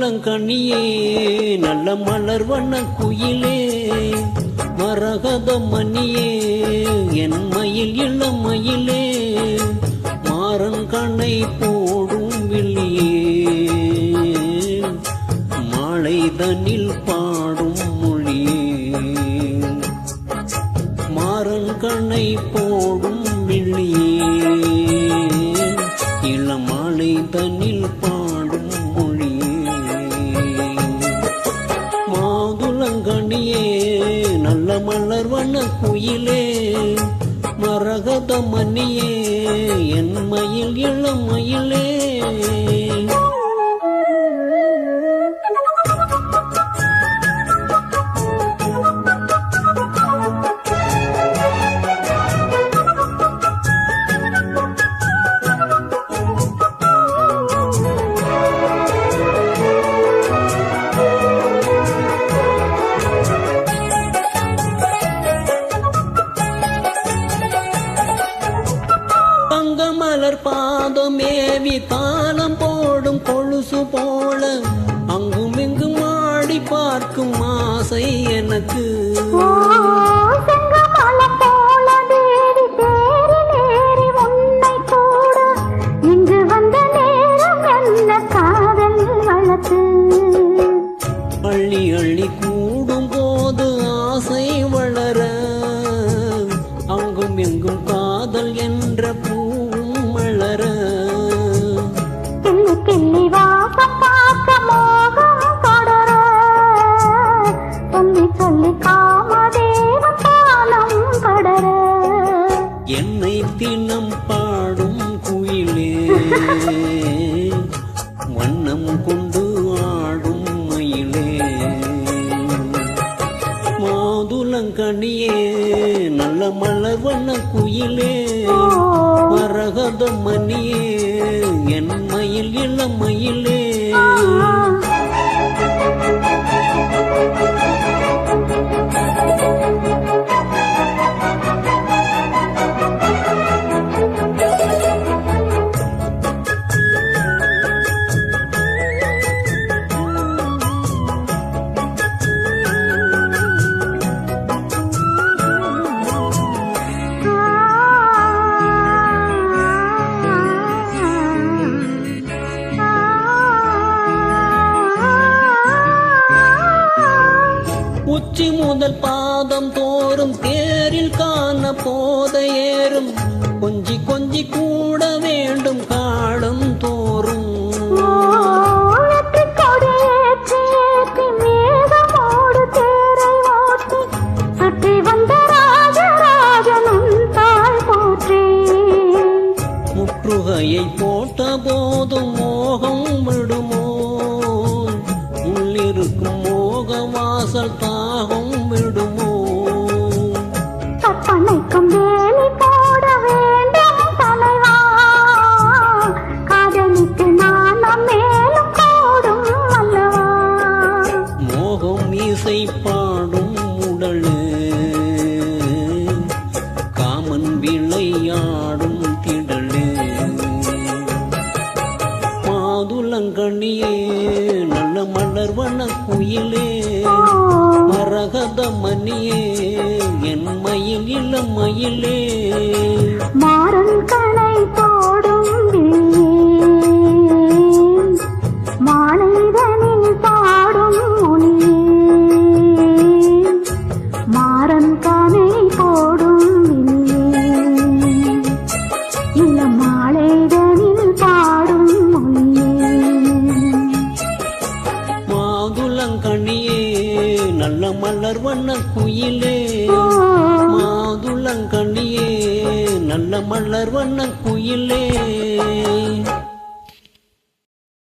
மாதுளங்கனியே நல்ல மலர் வண்ண குயிலே மரகத மணியே என் மயில் இளமயிலே மாறன் கண்ணை போடும் வில்லியே மாலை தனில் பாடும் மொழியே மாறன் கண்ணை போடும் வில்லியே இளமாலை தனில் பாடும் மொழியே மாதுளங்கனியே நல்ல மலர் வண்ண குயிலே மரகத மணியே என் மயில் இளமயிலே மலர் பாதமேவி தாளம் போடும் கொலுசு போல அங்கும் இங்கும் ஆடி பார்க்கும் ஆசை எனக்கு அள்ளி அள்ளி கூடும் போது ஆசை வளர அங்கும் எங்கும் காதல் என்ற என்னை தினம் பாடும் குயிலே வண்ணம் கொண்டு ஆடும் மயிலே மாதுளங்கனியே நல்ல மலர் வண்ண குயிலே மரகத மணியே என் மயில் இளமயிலே உச்சி முதல் பாதம் தோறும் தேரில் காண போத ஏறும் கொஞ்சி கொஞ்சி கூட வேண்டும் காலம் தோறும் முற்றுகையை போட்ட போதும் மோகம் விடுமோ உள்ளிருக்கும் மோக வாசல் தாகம் விடுமோ கற்பனைக்கும் வேலி போட வேண்டும் தலைவா காதலிக்கு நாணம் மேலும் கூடும் அல்லவா மோகம் இசை பாடும் உடலு காமன் விளையாடும் திடலு மாதுளங்கனியே நல்ல மலர் வண்ண குயிலே மரகத மணியே என் மயில் இளமயிலே மாறன் கணை போடும் மாலைதனில் பாடும் மொழி மாறன் கணை போடும் இளமாலைதனில் பாடும் மொழி மாதுளங்கனியே நல்ல மலர் வண்ண குயிலே மாதுளங்கனியே நல்ல மலர் வண்ண குயிலே